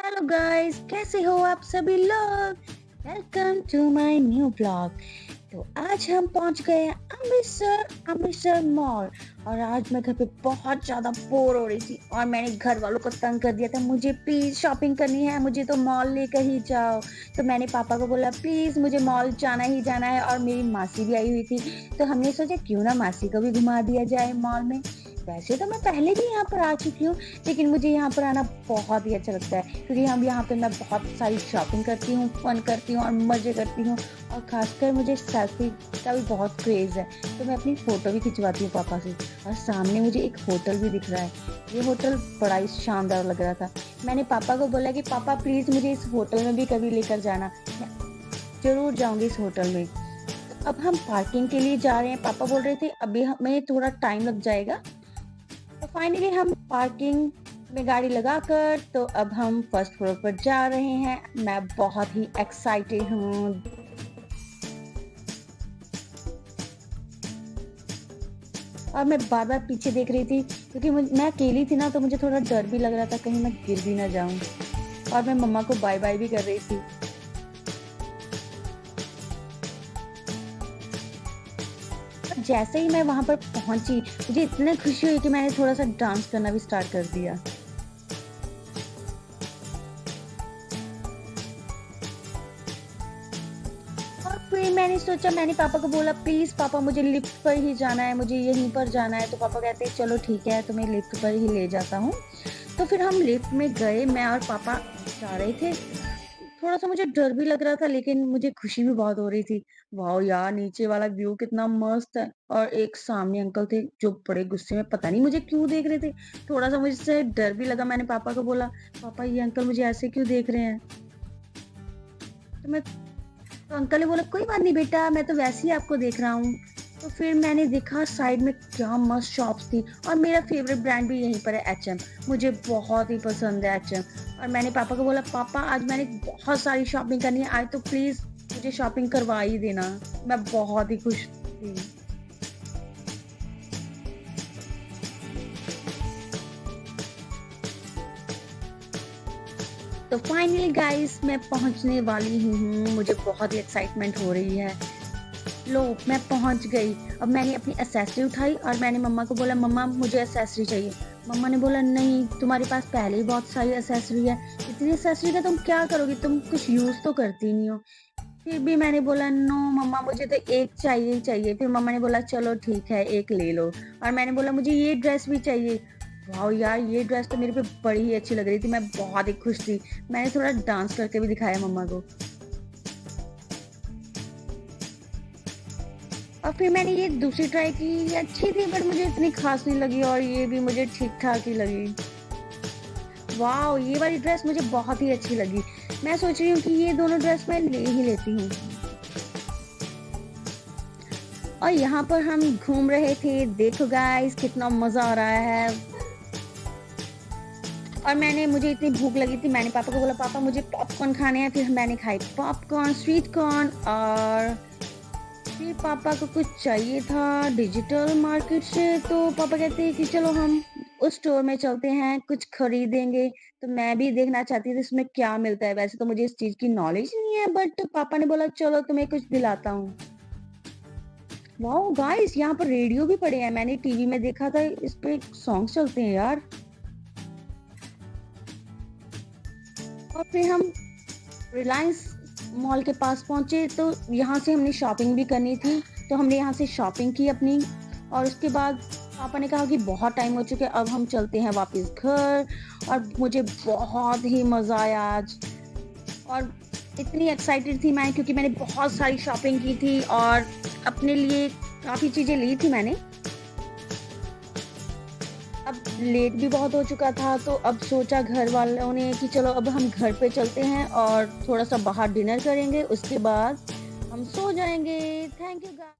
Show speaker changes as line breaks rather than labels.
Hello guys, कैसे हो आप सभी लोग? Welcome to my new blog. तो आज हम पहुंच गए हैं अमृतसर मॉल। और आज मैं घर पे बहुत ज्यादा बोर हो रही थी और मैंने घर वालों को तंग कर दिया था, मुझे प्लीज शॉपिंग करनी है, मुझे तो मॉल लेकर ही जाओ। तो मैंने पापा को बोला प्लीज मुझे मॉल जाना ही जाना है, और मेरी मासी भी आई हुई थी। तो हमने सोचा क्यों ना मासी को भी घुमा दिया जाए मॉल में। वैसे तो मैं पहले भी यहाँ पर आ चुकी हूँ, लेकिन मुझे यहाँ पर आना बहुत ही अच्छा लगता है, क्योंकि हम यहाँ पे मैं बहुत सारी शॉपिंग करती हूँ, फन करती हूँ और मज़े करती हूँ। और खासकर मुझे सेल्फी का भी बहुत क्रेज़ है, तो मैं अपनी फ़ोटो भी खिंचवाती हूँ पापा से। और सामने मुझे एक होटल भी दिख रहा है, ये होटल बड़ा ही शानदार लग रहा था। मैंने पापा को बोला कि पापा प्लीज़ मुझे इस होटल में भी कभी लेकर जाना, मैं ज़रूर जाऊँगी इस होटल में। तो अब हम पार्किंग के लिए जा रहे हैं, पापा बोल रहे थे अभी हमें थोड़ा टाइम लग जाएगा। तो फाइनली हम पार्किंग में गाड़ी लगाकर तो अब हम फर्स्ट फ्लोर पर जा रहे हैं। मैं बहुत ही एक्साइटेड हूँ। और मैं बार-बार पीछे देख रही थी, क्योंकि मैं अकेली थी ना, तो मुझे थोड़ा डर भी लग रहा था कहीं मैं गिर भी ना जाऊँ। और मैं मम्मा को बाय-बाय भी कर रही थी। और जैसे ही मैं वहाँ पर पहुँची, मुझे इतनी खुशी हुई कि मैंने थोड़ा-सा डांस करना भी स्टार्ट कर दिया। और फिर मैंने सोचा, मैंने पापा को बोला प्लीज़ पापा मुझे लिफ्ट पर ही जाना है, मुझे यहीं पर जाना है। तो पापा कहते हैं चलो ठीक है, तुम्हें लिफ्ट पर ही ले जाता हूँ। तो फिर हम लिफ्ट में गए, मैं और पापा जा रहे थे। थोड़ा-सा मुझे डर भी लग रहा था, लेकिन मुझे खुशी भी बहुत हो रही थी। वाओ यार! नीचे वाला व्यू कितना मस्त है। और एक सामने अंकल थे जो बड़े गुस्से में पता नहीं मुझे क्यों देख रहे थे। थोड़ा-सा मुझसे डर भी लगा, मैंने पापा को बोला पापा ये अंकल मुझे ऐसे क्यों देख रहे हैं? तो मैं तो अंकल ने बोला कोई बात नहीं बेटा, मैं तो वैसे ही आपको देख रहा हूँ। तो फिर मैंने देखा साइड में क्या मस्त शॉप्स थी, और मेरा फेवरेट ब्रांड भी यहीं पर है एचएम। मुझे बहुत ही पसंद है एचएम। और मैंने पापा को बोला पापा आज मैंने बहुत सारी शॉपिंग करनी है, आज तो प्लीज मुझे शॉपिंग करवा ही देना। मैं बहुत ही खुश थी। तो फाइनली गाइस मैं पहुंचने वाली ही हूँ, मुझे बहुत ही एक्साइटमेंट हो रही है। लो मैं पहुंच गई। अब मैंने अपनी एक्सेसरी उठाई और मैंने मम्मा को बोला मम्मा मुझे एक्सेसरी चाहिए। मम्मा ने बोला नहीं तुम्हारे पास पहले ही बहुत सारी एक्सेसरी है, इतनी एक्सेसरी का तुम क्या करोगी, तुम कुछ यूज तो करती नहीं हो। फिर भी मैंने बोला नो मम्मा मुझे तो एक चाहिए ही चाहिए। फिर मम्मा ने बोला चलो ठीक है एक ले लो। और मैंने बोला मुझे ये ड्रेस भी चाहिए। वाह यार ये ड्रेस तो मेरे पे बड़ी ही अच्छी लग रही थी, मैं बहुत ही खुश थी। मैंने थोड़ा डांस करके भी दिखाया मम्मा को। और फिर मैंने ये दूसरी ट्राई की, ये अच्छी थी बट मुझे इतनी खास नहीं लगी, और ये भी मुझे ठीक-ठाक ही लगी। वाओ! ये वाली ड्रेस मुझे बहुत ही अच्छी लगी। मैं सोच रही हूँ कि ये दोनों ड्रेस मैं ले ही लेती हूँ। और यहाँ पर हम घूम रहे थे, देखो गाइस कितना मज़ा आ रहा है। और मुझे इतनी भूख लगी थी, मैंने पापा को बोला पापा मुझे पॉपकॉर्न खाने हैं, फिर मैंने खाए पॉपकॉर्न, स्वीट कॉर्न। और फिर पापा को कुछ चाहिए था डिजिटल मार्केट से, तो पापा कहते हैं कि चलो हम उस स्टोर में चलते हैं, कुछ खरीदेंगे। तो मैं भी देखना चाहती थी इसमें क्या मिलता है, वैसे तो मुझे इस चीज़ की नॉलेज नहीं है, बट पापा ने बोला चलो तुम्हें कुछ दिलाता हूँ। वाओ गाइस यहाँ पर रेडियो भी पड़े हैं, मैंने टीवी में देखा था इस पे सॉन्ग्स चलते हैं यार। और फिर हम रिलायंस मॉल के पास पहुँचे, तो यहाँ से हमने शॉपिंग भी करनी थी, तो हमने यहाँ से शॉपिंग की अपनी। और उसके बाद पापा ने कहा कि बहुत टाइम हो चुका है, अब हम चलते हैं वापस घर। और मुझे बहुत ही मज़ा आया आज। और इतनी एक्साइटेड थी मैं, क्योंकि मैंने बहुत सारी शॉपिंग की थी और अपने लिए काफ़ी चीज़ें ली थी मैंने। अब लेट भी बहुत हो चुका था, तो अब सोचा घर वालों ने कि चलो अब हम घर पे चलते हैं और थोड़ा-सा बाहर डिनर करेंगे, उसके बाद हम सो जाएँगे। थैंक यू गा